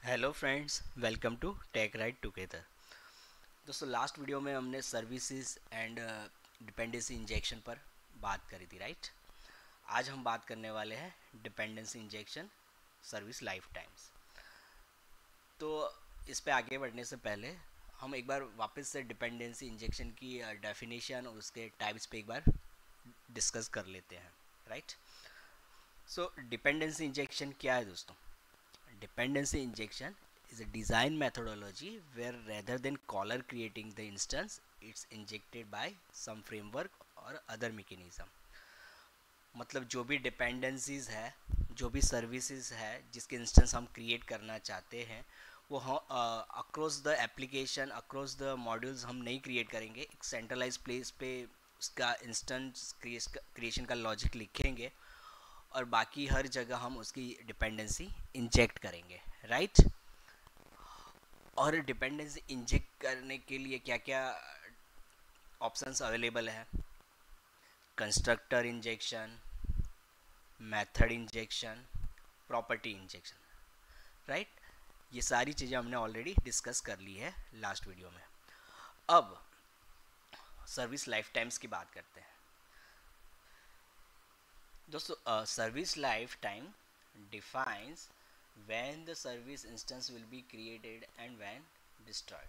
Hello friends, welcome to Tech Ride Together. दोस्तों, last video में हमने सर्विसेज एंड डिपेंडेंसी इंजेक्शन पर बात करी थी, राइट। आज हम बात करने वाले हैं dependency injection service life times. तो इस पे आगे बढ़ने से पहले हम एक बार वापस से डिपेंडेंसी इंजेक्शन की डेफिनेशन और उसके टाइप्स पे एक बार डिस्कस कर लेते हैं, राइट। सो डिपेंडेंसी इंजेक्शन क्या है दोस्तों? Dependency injection is a design methodology where rather than caller creating the instance, it's injected by some framework or other mechanism. मतलब जो भी डिपेंडेंसीज है, जो भी सर्विसेज है जिसके इंस्टेंस हम क्रिएट करना चाहते हैं, वो हम across the application, across the modules हम नहीं क्रिएट करेंगे। एक सेंट्रलाइज प्लेस पे उसका इंस्टेंस क्रिएशन का लॉजिक लिखेंगे और बाकी हर जगह हम उसकी डिपेंडेंसी इंजेक्ट करेंगे, राइट। और डिपेंडेंसी इंजेक्ट करने के लिए क्या क्या ऑप्शंस अवेलेबल है? Constructor injection, method injection, property injection, right. ये सारी चीज़ें हमने ऑलरेडी डिस्कस कर ली है लास्ट वीडियो में। अब सर्विस लाइफ टाइम्स की बात करते हैं। दोस्तों, service life time defines when the service instance will be created and when destroyed.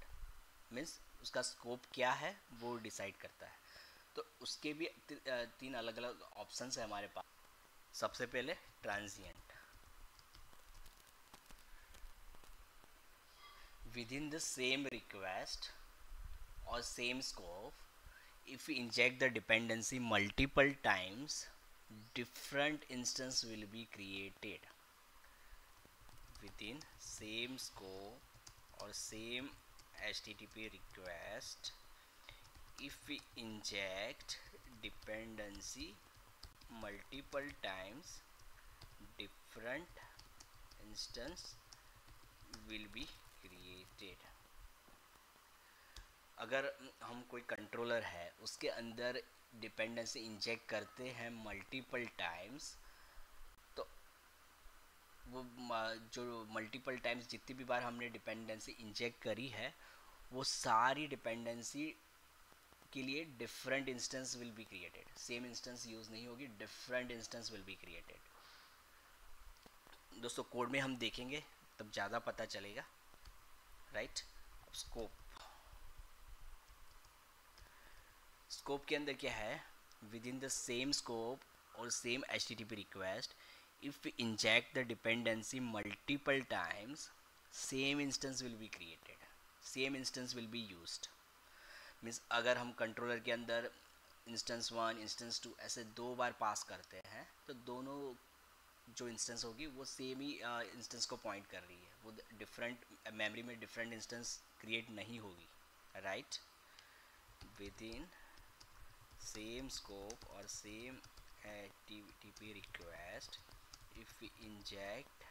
Means उसका स्कोप क्या है वो डिसाइड करता है। तो उसके भी तीन अलग अलग ऑप्शंस है हमारे पास। सबसे पहले transient. Within the same request और same scope, if we inject the dependency multiple times, different instance will be created within same scope or same http request. If we inject dependency multiple times, different instance will be created. अगर हम कोई controller है उसके अंदर dependency inject करते हैं multiple times, तो वो जो मल्टीपल टाइम्स जितनी भी बार हमने डिपेंडेंसी इंजेक्ट करी है, वो सारी डिपेंडेंसी के लिए different instance will be created. Same instance use नहीं होगी, different instance will be created. दोस्तों, कोड में हम देखेंगे तब ज़्यादा पता चलेगा, राइट। स्कोप, स्कोप के अंदर क्या है? Within the same scope और same H T T P request, if inject the dependency multiple times, same instance will be created, same instance will be used. Means अगर हम controller के अंदर instance one, instance to ऐसे दो बार पास करते हैं, तो दोनों जो इंस्टेंस होगी वो सेम ही इंस्टेंस को पॉइंट कर रही है। वो डिफरेंट मेमोरी में डिफरेंट इंस्टेंस क्रिएट नहीं होगी, right. With in same scope or same HTTP request, if we inject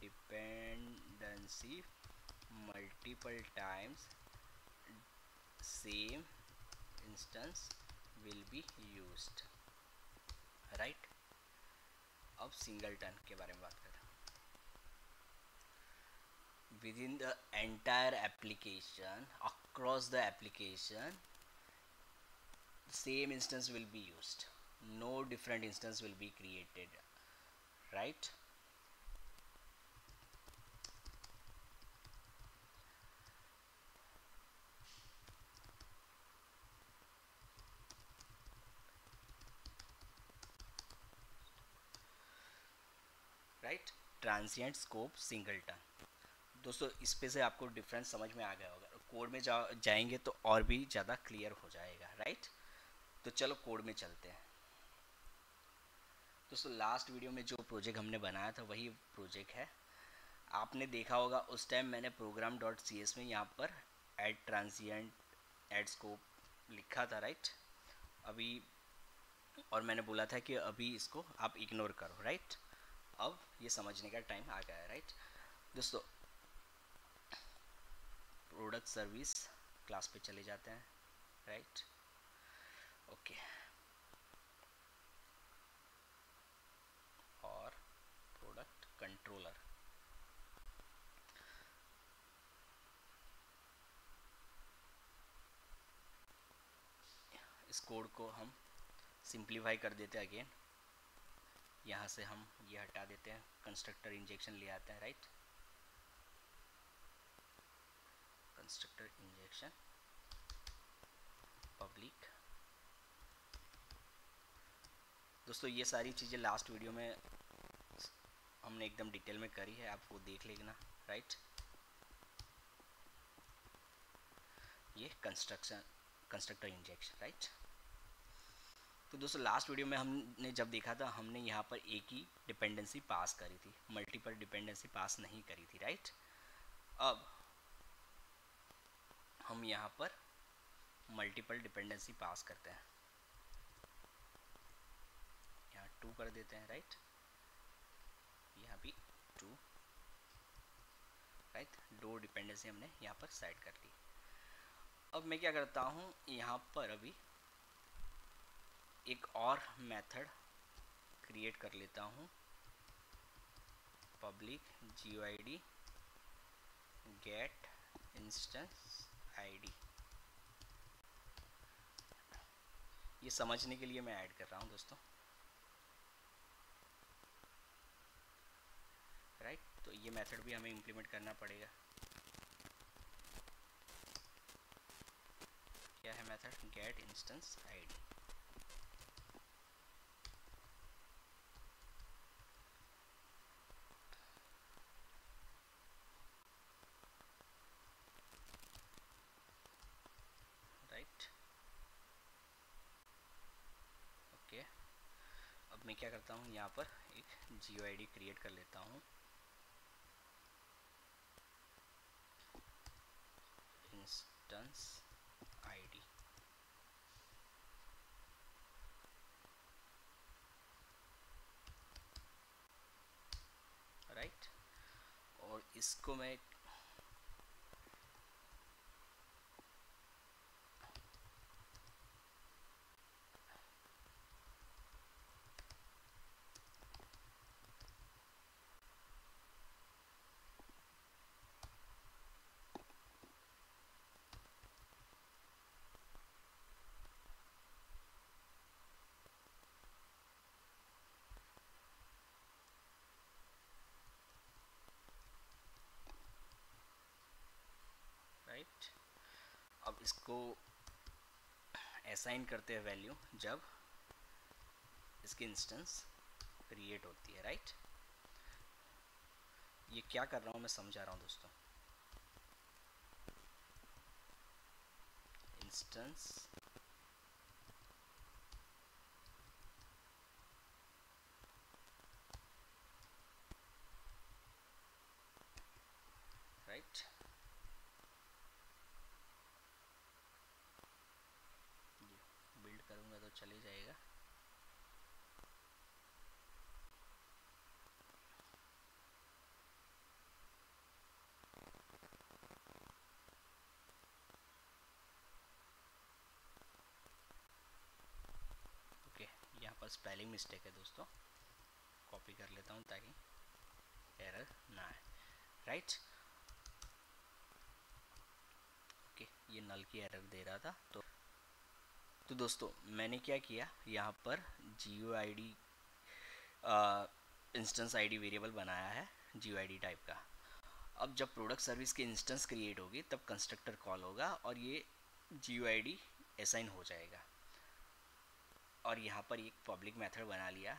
dependency multiple times, same instance will be used, right। अब सिंगलटन के बारे में बात करें। within the entire application, across the application, same instance will be used, no different instance will be created, right। Right. Transient scope singleton. दोस्तों, इस पे से आपको डिफरेंस समझ में आ गया होगा। कोड में जाएंगे तो और भी ज़्यादा क्लियर हो जाएगा, राइट। तो चलो कोड में चलते हैं। दोस्तों, लास्ट वीडियो में जो प्रोजेक्ट हमने बनाया था वही प्रोजेक्ट है। आपने देखा होगा उस टाइम मैंने प्रोग्राम डॉट सी एस में यहाँ पर एड ट्रांसिएंट एड स्कोप लिखा था, राइट। अभी और मैंने बोला था कि अभी इसको आप इग्नोर करो, राइट। अब ये समझने का टाइम आ गया है, राइट। दोस्तों, प्रोडक्ट सर्विस क्लास पे चले जाते हैं, राइट। ओके, और प्रोडक्ट कंट्रोलर। इस कोड को हम सिंप्लीफाई कर देते हैं अगेन। यहाँ से हम ये हटा देते हैं, कंस्ट्रक्टर इंजेक्शन ले आते हैं, राइट। Constructor injection public. दोस्तों ये सारी चीज़ें लास्ट वीडियो में हमने एकदम डिटेल में करी है, आप वो देख लेना, राइट। ये कंस्ट्रक्टर इंजेक्शन, राइट। तो दोस्तों लास्ट वीडियो में हमने जब देखा था, हमने यहाँ पर एक ही डिपेंडेंसी पास करी थी, मल्टीपल डिपेंडेंसी पास नहीं करी थी, राइट। अब हम यहाँ पर मल्टीपल डिपेंडेंसी पास करते हैं, यहाँ 2 कर देते हैं, राइट। यहाँ भी 2, राइट। 2 डिपेंडेंसी हमने यहाँ पर सेट कर ली। अब मैं क्या करता हूँ, यहाँ पर अभी एक और मेथड क्रिएट कर लेता हूँ, public GUID get instance ID। ये समझने के लिए मैं ऐड कर रहा हूँ दोस्तों, राइट। तो ये मेथड भी हमें इम्प्लीमेंट करना पड़ेगा। क्या है method? Get instance ID। Right, okay. अब मैं क्या करता हूँ, यहाँ पर एक GUID क्रिएट कर लेता हूँ, इंस्टेंस ID, राइट। और इसको मैं राइट। अब इसको असाइन करते हैं वैल्यू जब इसकी इंस्टेंस क्रिएट होती है, राइट। ये क्या कर रहा हूँ मैं समझा रहा हूँ दोस्तों। इंस्टेंस राइट, बिल्ड करूँगा तो चले जाएगा। ओके, यहाँ पर स्पेलिंग मिस्टेक है दोस्तों, कॉपी कर लेता हूँ ताकि एरर ना आए, राइट। ओके, ये नल की एरर दे रहा था। तो दोस्तों मैंने क्या किया, यहाँ पर GUID इंस्टेंस ID वेरिएबल बनाया है GUID टाइप का। अब जब प्रोडक्ट सर्विस की इंस्टेंस क्रिएट होगी तब कंस्ट्रक्टर कॉल होगा और ये GUID असाइन हो जाएगा। और यहाँ पर एक पब्लिक मेथड बना लिया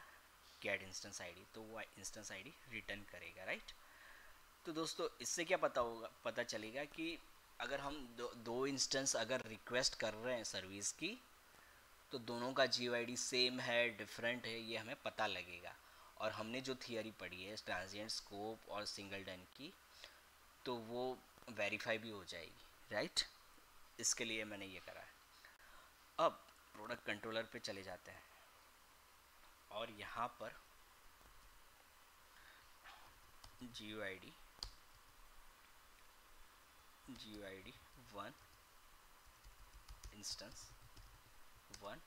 गेट इंस्टेंस ID, तो वो इंस्टेंस ID रिटर्न करेगा, राइट। तो दोस्तों इससे क्या पता चलेगा कि अगर हम दो इंस्टेंस अगर रिक्वेस्ट कर रहे हैं सर्विस की, तो दोनों का GUID सेम है डिफरेंट है, ये हमें पता लगेगा। और हमने जो थियरी पढ़ी है ट्रांजिएंट स्कोप और सिंगलटन की, तो वो वेरीफाई भी हो जाएगी, राइट। इसके लिए मैंने ये करा है। अब प्रोडक्ट कंट्रोलर पे चले जाते हैं और यहाँ पर GUID 1 instance 1,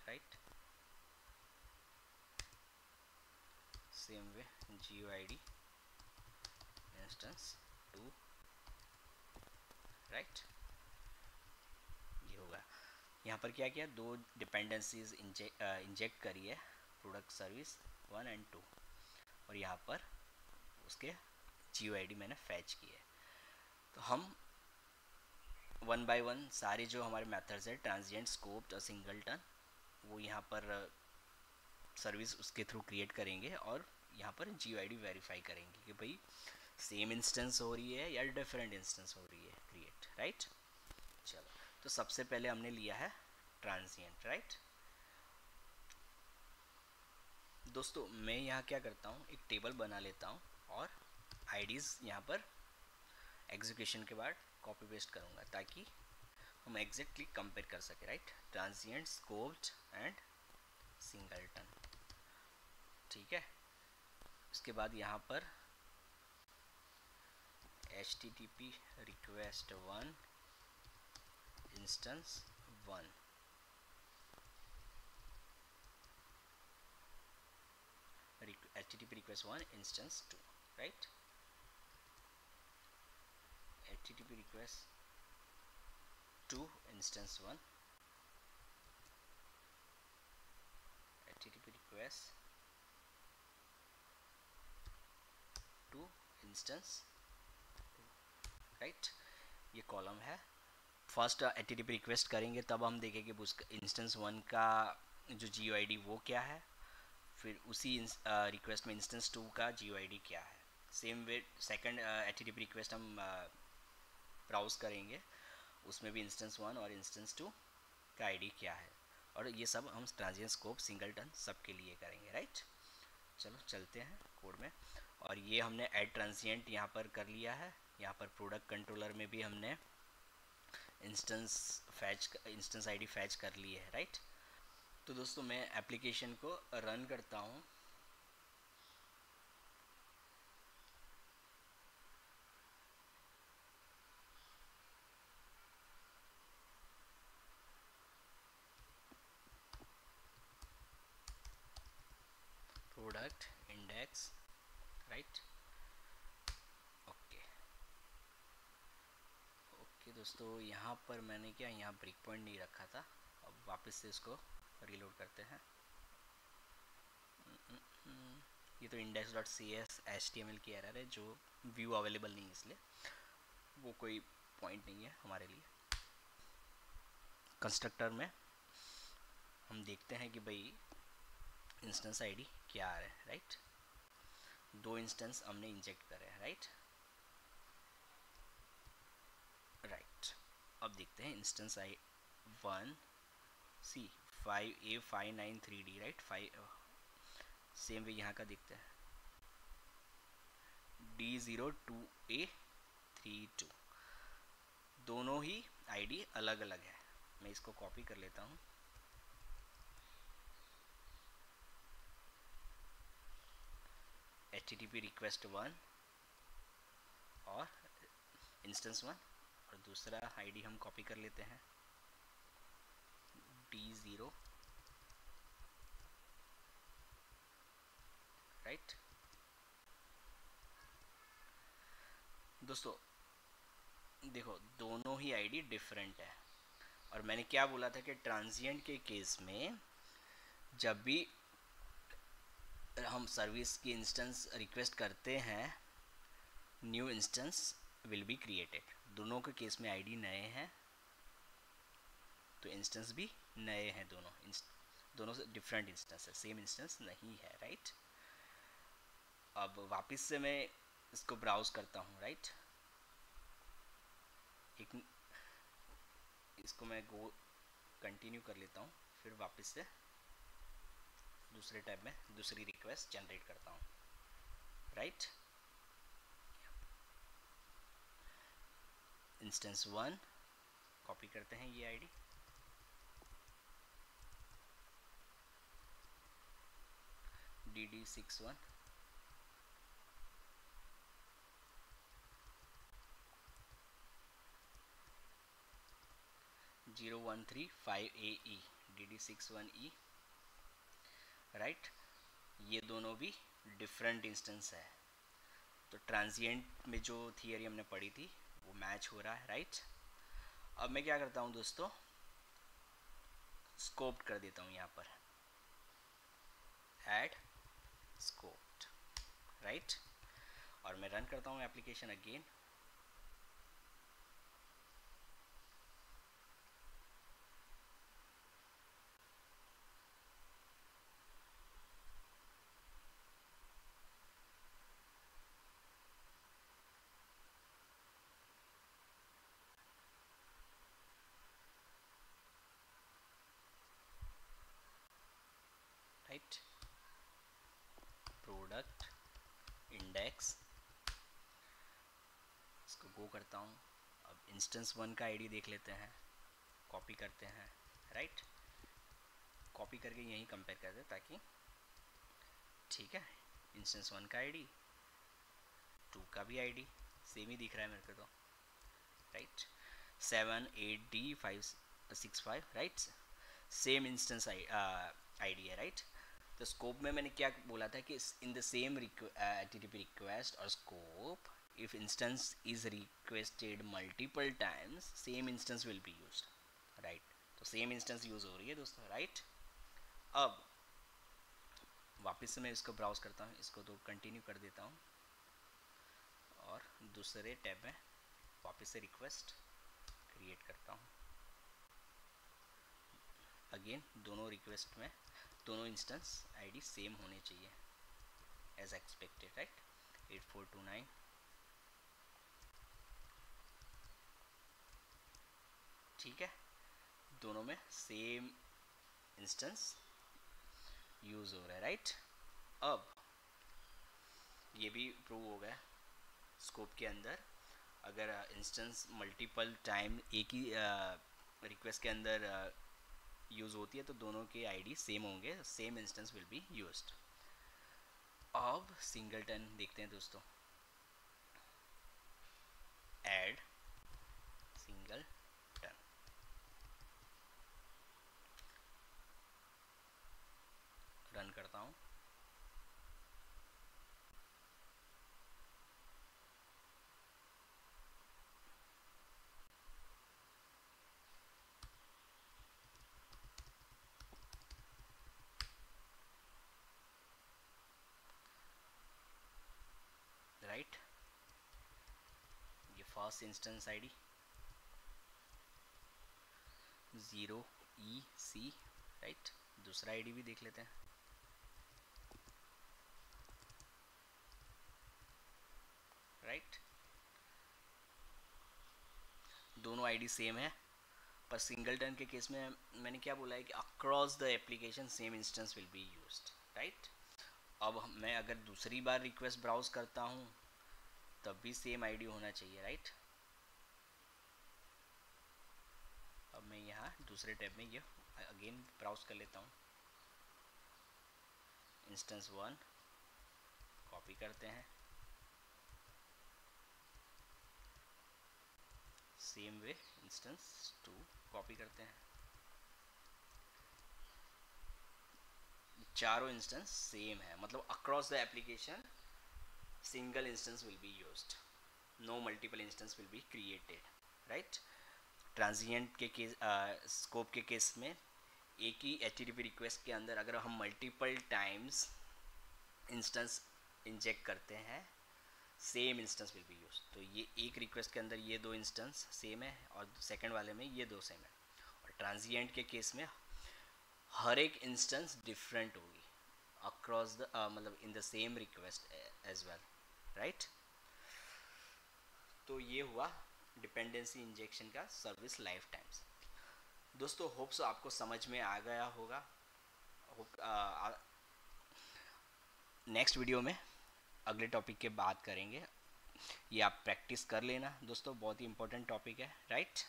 right. Same way GUID instance 2, right, ये होगा। यहाँ पर क्या किया, दो डिपेंडेंसीज इंजेक्ट करी है, प्रोडक्ट सर्विस 1 एंड 2, और यहाँ पर उसके GUID मैंने फैच किया है। तो हम वन बाय वन सारे जो हमारे मेथड्स है, ट्रांजिएंट, स्कोप्ड और सिंगलटन, वो यहाँ पर सर्विस उसके थ्रू क्रिएट करेंगे और यहाँ पर GUID वेरीफाई करेंगे कि भाई सेम इंस्टेंस हो रही है या डिफरेंट इंस्टेंस हो रही है क्रिएट, राइट। चलो, तो सबसे पहले हमने लिया है ट्रांजिएंट, राइट। दोस्तों मैं यहाँ क्या करता हूँ, एक टेबल बना लेता हूँ और आईडीज़ यहाँ पर एग्जीक्यूशन के बाद कॉपी पेस्ट करूँगा ताकि हम एग्जैक्टली कंपेयर कर सके, right. Transient, scoped and singleton, ठीक है। उसके बाद यहाँ पर HTTP request 1 instance 1, HTTP request 1 instance 2, right. HTTP request 2 instance 1, HTTP request 2 instance 2, right. ये कॉलम है। फर्स्ट HTTP रिक्वेस्ट करेंगे तब हम देखेंगे उसका इंस्टेंस 1 का जो GUID वो क्या है, फिर उसी रिक्वेस्ट में इंस्टेंस 2 का GUID क्या है। Same way second HTTP request हम ब्राउज करेंगे, उसमें भी इंस्टेंस 1 और इंस्टेंस 2 का आईडी क्या है, और ये सब हम ट्रांजिएंट, स्कोप, सिंगलटन सब के लिए करेंगे, राइट। चलो चलते हैं कोड में। और ये हमने ऐड ट्रांजिएंट यहाँ पर कर लिया है। यहाँ पर प्रोडक्ट कंट्रोलर में भी हमने इंस्टेंस आईडी फैच कर ली है, राइट। तो दोस्तों मैं एप्लीकेशन को रन करता हूँ। Product index, right, okay okay. दोस्तों यहाँ पर मैंने क्या, यहाँ ब्रेक पॉइंट नहीं रखा था। अब वापस से इसको रीलोड करते हैं। ये तो index.cs HTML की एरर है, जो व्यू अवेलेबल नहीं है, इसलिए वो कोई पॉइंट नहीं है हमारे लिए। कंस्ट्रक्टर में हम देखते हैं कि भाई इंस्टेंस आईडी क्या आ रहा है, राइट। दो इंस्टेंस हमने इंजेक्ट करे हैं, राइट राइट। अब देखते हैं instance I 1 C 5A593D, right. 5 same way यहाँ का देखते हैं, D02A32, दोनों ही आईडी अलग अलग है। मैं इसको कॉपी कर लेता हूँ। HTTP रिक्वेस्ट 1 और इंस्टेंस 1, और दूसरा आईडी हम कॉपी कर लेते हैं, D0, राइट। दोस्तों देखो दोनों ही आईडी डिफरेंट है, और मैंने क्या बोला था कि ट्रांजिएंट के केस में जब भी हम सर्विस की इंस्टेंस रिक्वेस्ट करते हैं, new instance will be created. दोनों के केस में आईडी नए हैं तो इंस्टेंस भी नए हैं, दोनों से डिफरेंट इंस्टेंस है, सेम इंस्टेंस नहीं है, राइट। अब वापस से मैं इसको ब्राउज करता हूँ, राइट। एक इसको मैं गो कंटिन्यू कर लेता हूँ, फिर वापस से दूसरे टैब में दूसरी रिक्वेस्ट जनरेट करता हूँ, राइट। इंस्टेंस 1 कॉपी करते हैं ये ID, DD61, DD61E, DD61E, right. ये दोनों भी डिफरेंट इंस्टेंस है। तो ट्रांजिएंट में जो थियरी हमने पढ़ी थी वो मैच हो रहा है, राइट। अब मैं क्या करता हूँ दोस्तों, स्कोप कर देता हूँ यहाँ पर, ऐड स्कोप, राइट। और मैं रन करता हूँ application again. Right, product index, इसको गो करता हूँ। अब इंस्टेंस 1 का आईडी देख लेते हैं, कॉपी करते हैं, राइट। कॉपी करके यहीं कंपेयर करते हैं ताकि ठीक है। इंस्टेंस 1 का आईडी, 2 का भी आईडी सेम ही दिख रहा है मेरे को तो, right. 78D565, right, same instance ID है, राइट। तो स्कोप में मैंने क्या बोला था कि इन द सेम HTTP रिक्वेस्ट और scope, if instance is requested multiple times, same instance will be used, right। तो सेम इंस्टेंस यूज हो रही है दोस्तों, राइट। अब वापस से मैं इसको ब्राउज करता हूँ, इसको तो कंटिन्यू कर देता हूँ और दूसरे टैब में वापस से रिक्वेस्ट क्रिएट करता हूँ। अगेन दोनों रिक्वेस्ट में दोनों इंस्टेंस आईडी सेम होने चाहिए एज एक्सपेक्टेड, राइट। 8429, ठीक है, दोनों में सेम इंस्टेंस यूज हो रहा है, राइट। अब ये भी प्रूव हो गया, स्कोप के अंदर अगर इंस्टेंस मल्टीपल टाइम एक ही रिक्वेस्ट के अंदर यूज़ होती है तो दोनों के आईडी सेम होंगे, same instance will be used. अब सिंगलटन देखते हैं दोस्तों, ऐड सिंगलटन, रन करता हूँ। राइट, ये first instance ID 0EC, right. दूसरा आईडी भी देख लेते हैं, राइट। दोनों आईडी सेम है, पर सिंगलटन के केस में मैंने क्या बोला है कि across the application same instance will be used, right. अब मैं अगर दूसरी बार रिक्वेस्ट ब्राउज करता हूँ तब भी सेम आईडी होना चाहिए, राइट। अब मैं यहाँ दूसरे टैब में ये अगेन ब्राउज कर लेता हूँ, इंस्टेंस 1 कॉपी करते हैं, सेम वे इंस्टेंस 2 कॉपी करते हैं, चारों इंस्टेंस सेम है, मतलब across the application single instance will be used, no multiple instance will be created, right. Transient के केस, स्कोप के केस में एक ही HTTP रिक्वेस्ट के अंदर अगर हम मल्टीपल टाइम्स इंस्टेंस इंजेक्ट करते हैं, same instance will B use. तो ये एक रिक्वेस्ट के अंदर ये दो इंस्टेंस सेम है और सेकंड वाले में ये दो सेम है। और ट्रांजिएंट के केस में हर एक इंस्टेंस डिफरेंट होगी अक्रॉस द मतलब in the same request as well, right. तो ये हुआ डिपेंडेंसी इंजेक्शन का सर्विस लाइफ टाइम्स। दोस्तों होप सो आपको समझ में आ गया होगा। नेक्स्ट वीडियो में अगले टॉपिक के बात करेंगे, ये आप प्रैक्टिस कर लेना दोस्तों, बहुत ही इंपॉर्टेंट टॉपिक है, राइट।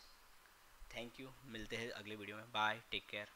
थैंक यू, मिलते हैं अगले वीडियो में, बाय, टेक केयर।